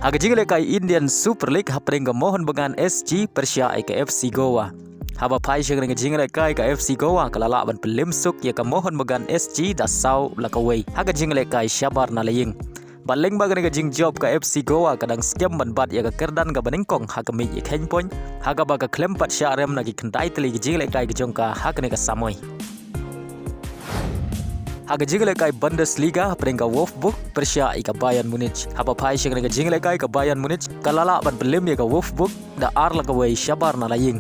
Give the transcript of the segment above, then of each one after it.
Haga jingle kai Indian Super League hapring ga mohon bagan SG Persia ke FC Goa. Haba pai sheng ga jingle kai ka FC Goa kalala ban pelim suk ya ka mohon bagan SG da sau lakaway. Haga jingle kai Shabar na laying. Baleng bagan ga jing job ka FC Goa kadang skem ban bat ya ka kerdan ga baningkong haga mi ya khen poin. Haga baga klempat sya rem na gi kendai teli ga jingle kai ga jongka haga ne ga samoy. Haga jingle kai Bundesliga peringkat Wolfsburg Persia ika Bayern Munich. Haba pai sheng ga jingle kai ka Bayern Munich kalala ban pelim ya ka Wolfsburg da ar lakaway Shabar na laying.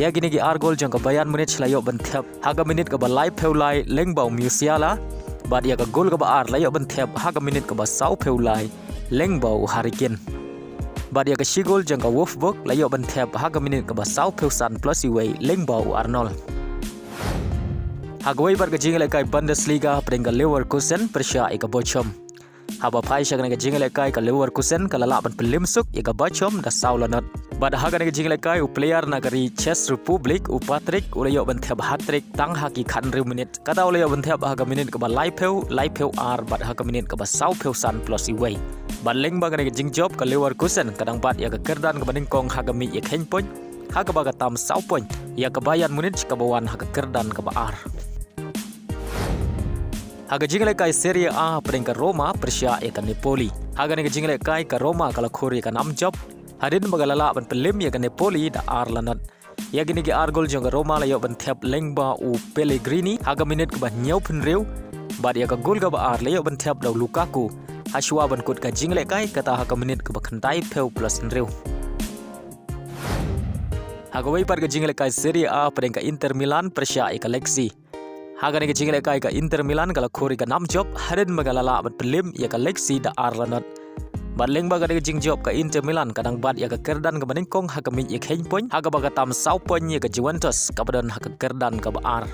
Ya gini gi ar gol jong ka Bayern Munich layo ban thep haga minit ka ba lai peulai lengbau Musiala bad ya ka gol ka ba ar layo ban thep haga minit ka ba sau peulai lengbau Harikin bad ya ka shigol jong ka Wolfsburg layo ban thep haga minit ka ba sau peusan plus iway lengbau Arnold. Hagaway bar ka jingle kai Bundesliga peringkat Leverkusen Persia ika Bochum. Haba pai shang ka jingle kai ka Leverkusen kalala ban pelim suk ika Bochum da sau lanot. Bad haga ne jingle kai u player nagari Czech Republic u Patrick ulayo ban thep hat-trick tang haki khan riu minit. Kata ulayo ban thep haga minit ka ba laipeu ar bad haga minit ka ba sau peusan plus iway. Bad leng baga ne jing job ka Leverkusen kadang bad ya ka kerdan ka baningkong haga mi ya khen poin. Haga baga tam sau poin ya ka Bayern Munich ka bawan haga kerdan ka ba ar. Haga jingle kai Serie A peringkat Roma Persia eka Napoli. Haga ne jingle kai ka Roma kala khori ka nam job. Hadin bagalala ban pelim ya ka Napoli da ar lanat. Ya gini gi ar gol jong ka Roma layo ban thep lengba u Pellegrini haga minit ka ba nyau pun riu. Bad ya ka gol ka ba ar layo ban thep da Lukaku. Hashwa ban kut ka jingle kai kata haga minit ka ba khandai peu plus riu. Haga wai par ka jingle kai Serie A peringkat Inter Milan Persia eka Lecce. Haga ne jingle kai ka Inter Milan kala khori ka nam job harin magalala ban pelim ya ka Lecce da Arlanot. Badleng baga ne jing job ka Inter Milan kadang bad ya ka kerdan ka baningkong haga mi ya khen poin haga baga tam sau poin ya ka Juventus kabadan haga kerdan ka ba ar.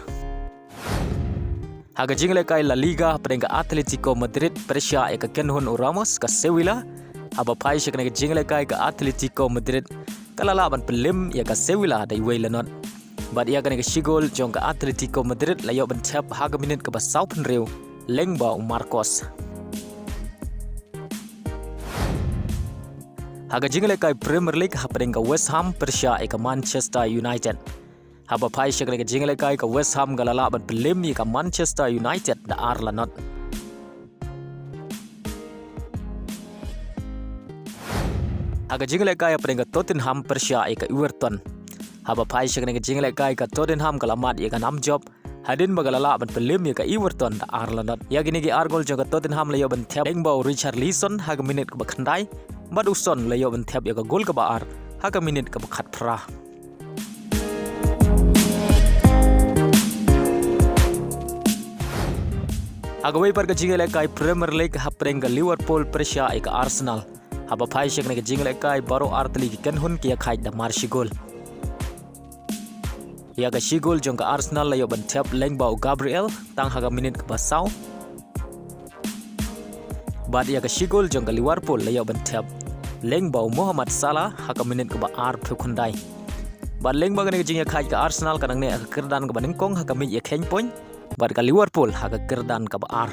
Haga jingle kai La Liga peringkat Atletico Madrid Persia ya ka Kenhun Ramos ka Sevilla. Haba pai shek ne jingle kai ka Atletico Madrid kalala ban pelim ya ka Sevilla da iway lanot. Bad ia kena shigol jong ka Atletico Madrid layo ban thep haga minit ka ba sau pun riu lengba Marcos. Haga jingle kai Premier League hapring ka West Ham Persia eka Manchester United. Haba pai shek ka jingle kai ka West Ham galala ban pelim ka Manchester United da Arlanot. Haga jingle kai hapring ka Tottenham Persia eka Everton. Haba pai shek ne jingle kai ka Tottenham kalamat ya ka nam job hadin bagalala ban pelim ya ka Everton da Arlanot. Ya gini gi argol jong ka Tottenham layo ban thep Engbo Richarlison haga minit ka ba khandai Maduson layo ban thep ya ka gol ka ba ar haga minit ka ba khat phra. Haga wai par ka jingle kai Premier League hapring ka Liverpool Persia eka Arsenal. Haba pai shek ne jingle kai baro artli ki kenhun ki khai da marshigol. Ya ka shigol jong ka Arsenal layo ban thep lengbau Gabriel tang haga minit ka basau. Bad ya ka shigol jong ka Liverpool layo ban thep lengbau Muhammad Salah haga minit ka ba ar phu khundai. Bad lengba ka ne jing ya khai ka Arsenal kadang ne ka kerdan ka baningkong haga mi ya khen poin. Bad ka Liverpool haga kerdan ka ba ar.